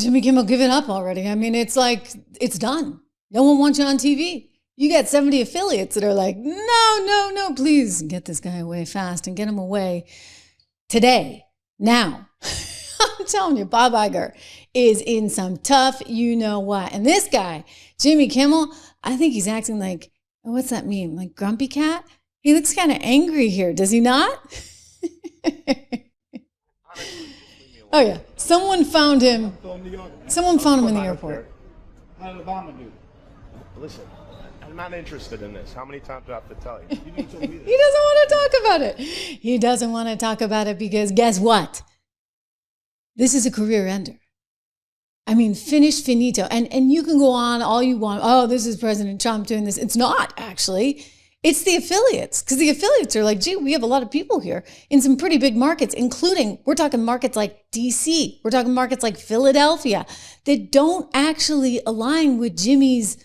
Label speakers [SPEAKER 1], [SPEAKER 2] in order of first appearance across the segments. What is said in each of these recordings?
[SPEAKER 1] Jimmy Kimmel, give it up already. I mean, it's like, it's done. No one wants you on TV. You got 70 affiliates that are like, no, please get this guy away fast and get him away today, now. I'm telling you, Bob Iger is in some tough you know what. And this guy, Jimmy Kimmel, I think he's acting like, what's that meme? Like Grumpy Cat? He looks kind of angry here, does he not? Oh yeah, someone found him in the airport.
[SPEAKER 2] How did Obama do?
[SPEAKER 3] Listen, I'm not interested in this. How many times do I have to tell you?
[SPEAKER 1] He doesn't want to talk about it. He doesn't want to talk about it because guess what? This is a career ender. I mean, finished, finito. And you can go on all you want. Oh, this is President Trump doing this. It's not, actually. It's the affiliates. Because the affiliates are like, gee, we have a lot of people here in some pretty big markets, including, we're talking markets like DC. We're talking markets like Philadelphia that don't actually align with Jimmy's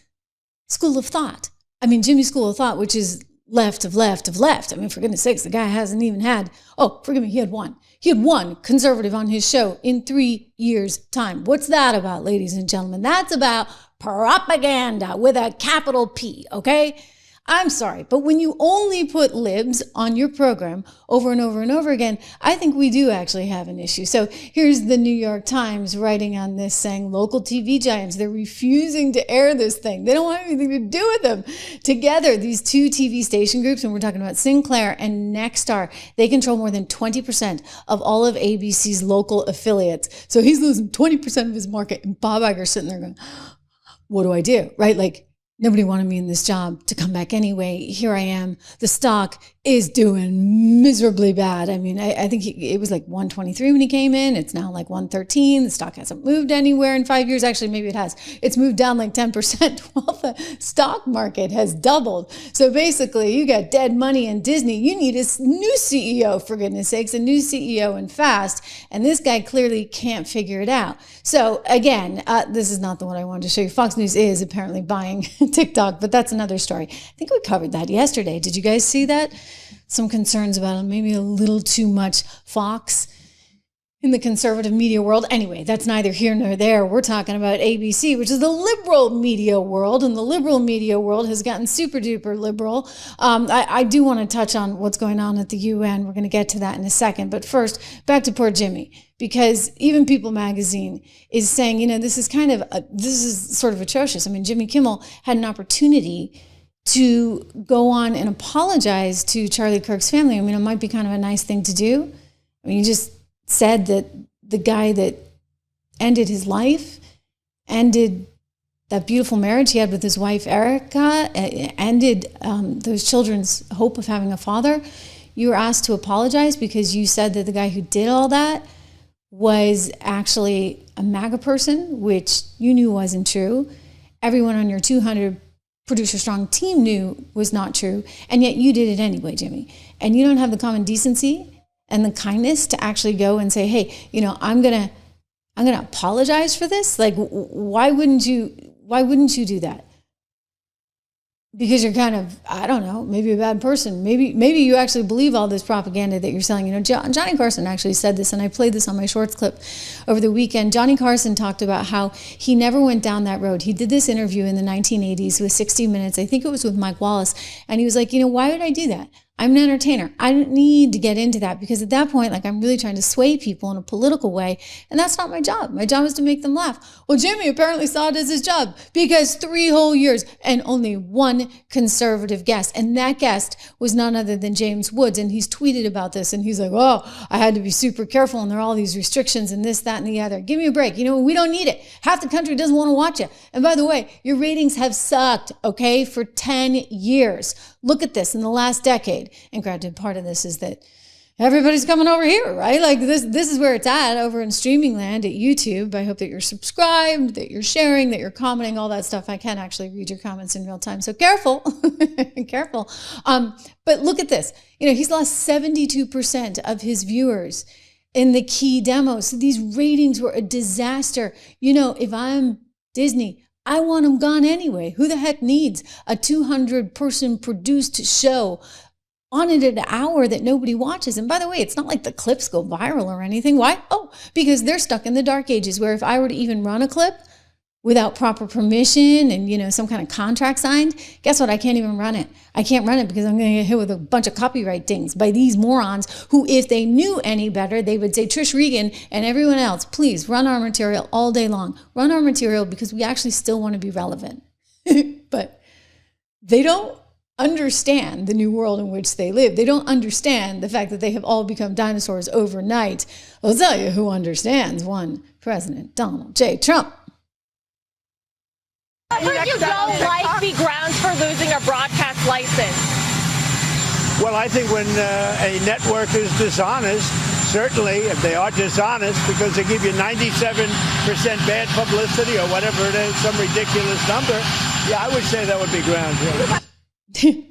[SPEAKER 1] school of thought. I mean, Jimmy's school of thought, which is left of left of left. I mean, for goodness sakes, the guy hasn't even had, oh, forgive me, he had one. He had one conservative on his show in 3 years' time. What's that about, ladies and gentlemen? That's about propaganda with a capital P, okay? I'm sorry, but when you only put libs on your program over and over and over again, I think we do actually have an issue. So here's the New York Times writing on this saying local TV giants, they're refusing to air this thing. They don't want anything to do with them. Together, these two TV station groups, and we're talking about Sinclair and Nexstar, they control more than 20% of all of ABC's local affiliates. So he's losing 20% of his market, and Bob Iger's sitting there going, what do I do, right? Like, nobody wanted me in this job to come back anyway. Here I am. The stock is doing miserably bad. I mean, I think it was like 123 when he came in. It's now like 113. The stock hasn't moved anywhere in 5 years. Actually, maybe it has. It's moved down like 10%. Well, the stock market has doubled. So basically, you got dead money in Disney. You need a new CEO, for goodness sakes, a new CEO and fast. And this guy clearly can't figure it out. So again, this is not the one I wanted to show you. Fox News is apparently buying TikTok, but that's another story. I think we covered that yesterday. Did you guys see that? Some concerns about maybe a little too much Fox in the conservative media world. Anyway, that's neither here nor there. We're talking about ABC, which is the liberal media world, and the liberal media world has gotten super duper liberal. I do want to touch on what's going on at the UN. We're going to get to that in a second. But first, back to poor Jimmy, because even People magazine is saying, you know, this is sort of atrocious. I mean, Jimmy Kimmel had an opportunity to go on and apologize to Charlie Kirk's family. I mean, it might be kind of a nice thing to do. I mean, you just said that the guy that ended his life, ended that beautiful marriage he had with his wife, Erica, ended those children's hope of having a father. You were asked to apologize because you said that the guy who did all that was actually a MAGA person, which you knew wasn't true. Everyone on your 200 producer strong team knew was not true, and yet you did it anyway, Jimmy. And you don't have the common decency and the kindness to actually go and say, hey, you know, I'm gonna apologize for this. Like, why wouldn't you do that? Because you're kind of, I don't know, maybe a bad person. Maybe you actually believe all this propaganda that you're selling. You know, Johnny Carson actually said this, and I played this on my shorts clip over the weekend. Johnny Carson talked about how he never went down that road. He did this interview in the 1980s with 60 Minutes. I think it was with Mike Wallace. And he was like, you know, why would I do that? I'm an entertainer. I don't need to get into that because at that point, like, I'm really trying to sway people in a political way. And that's not my job. My job is to make them laugh. Well, Jimmy apparently saw it as his job because 3 whole years and only one conservative guest. And that guest was none other than James Woods. And he's tweeted about this. And he's like, oh, I had to be super careful. And there are all these restrictions and this, that, and the other. Give me a break. You know, we don't need it. Half the country doesn't want to watch it. And by the way, your ratings have sucked, okay, for 10 years. Look at this in the last decade. And granted, part of this is that everybody's coming over here, right? Like this is where it's at over in streaming land at YouTube. I hope that you're subscribed, that you're sharing, that you're commenting, all that stuff. I can't actually read your comments in real time. So careful, careful. But look at this. You know, he's lost 72% of his viewers in the key demos. So these ratings were a disaster. You know, if I'm Disney, I want them gone anyway. Who the heck needs a 200-person produced show on it at an hour that nobody watches. And by the way, it's not like the clips go viral or anything. Why? Oh, because they're stuck in the dark ages where if I were to even run a clip without proper permission and, you know, some kind of contract signed, guess what? I can't even run it. I can't run it because I'm going to get hit with a bunch of copyright dings by these morons who, if they knew any better, they would say, Trish Regan and everyone else, please run our material all day long. Run our material because we actually still want to be relevant. But they don't understand the new world in which they live. They don't understand the fact that they have all become dinosaurs overnight. I'll tell you who understands. One, President Donald J. Trump.
[SPEAKER 4] I heard you don't like the grounds for losing a broadcast license.
[SPEAKER 2] Well, I think when a network is dishonest, certainly if they are dishonest because they give you 97% bad publicity or whatever it is, some ridiculous number, yeah, I would say that would be grounds. Yeah.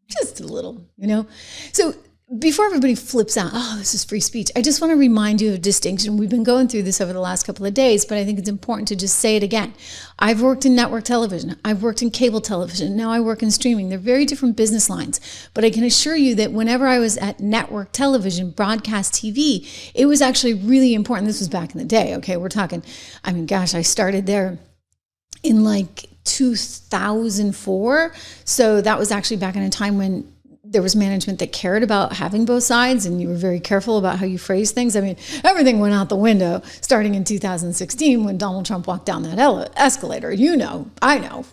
[SPEAKER 1] Just a little, you know. So before everybody flips out, oh, this is free speech, I just want to remind you of a distinction. We've been going through this over the last couple of days, but I think it's important to just say it again. I've worked in network television. I've worked in cable television. Now I work in streaming. They're very different business lines, but I can assure you that whenever I was at network television, broadcast TV, it was actually really important. This was back in the day, okay? We're talking, I mean, gosh, I started there in like 2004. So that was actually back in a time when there was management that cared about having both sides and you were very careful about how you phrase things. I mean, everything went out the window starting in 2016 when Donald Trump walked down that escalator. You know, I know.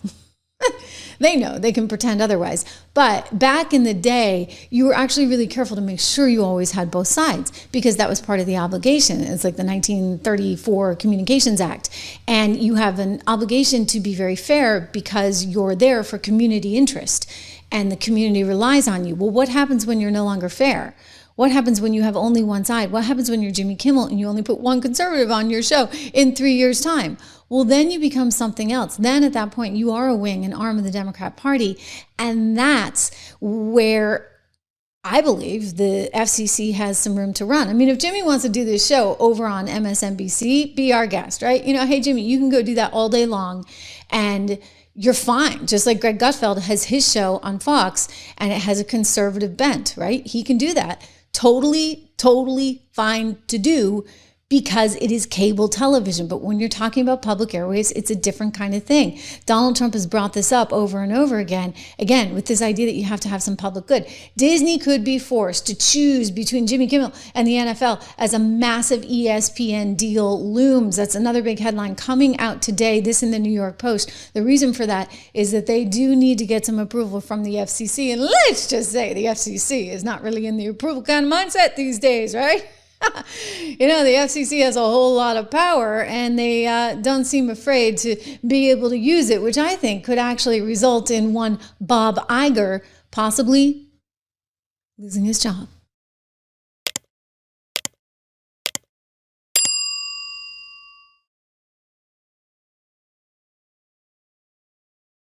[SPEAKER 1] They know, they can pretend otherwise. But back in the day, you were actually really careful to make sure you always had both sides because that was part of the obligation. It's like the 1934 Communications Act. And you have an obligation to be very fair because you're there for community interest and the community relies on you. Well, what happens when you're no longer fair? What happens when you have only one side? What happens when you're Jimmy Kimmel and you only put one conservative on your show in 3 years' time? Well, then you become something else. Then at that point, you are a wing, an arm of the Democrat Party. And that's where I believe the FCC has some room to run. I mean, if Jimmy wants to do this show over on MSNBC, be our guest, right? You know, hey, Jimmy, you can go do that all day long and you're fine. Just like Greg Gutfeld has his show on Fox and it has a conservative bent, right? He can do that. Totally fine to do because it is cable television. But when you're talking about public airwaves, it's a different kind of thing. Donald Trump has brought this up over and over again with this idea that you have to have some public good. Disney could be forced to choose between Jimmy Kimmel and the NFL as a massive ESPN deal looms. That's another big headline coming out today, this in the New York Post. The reason for that is that they do need to get some approval from the FCC. And let's just say the FCC is not really in the approval kind of mindset these days, right? You know, the FCC has a whole lot of power and they don't seem afraid to be able to use it, which I think could actually result in one Bob Iger possibly losing his job.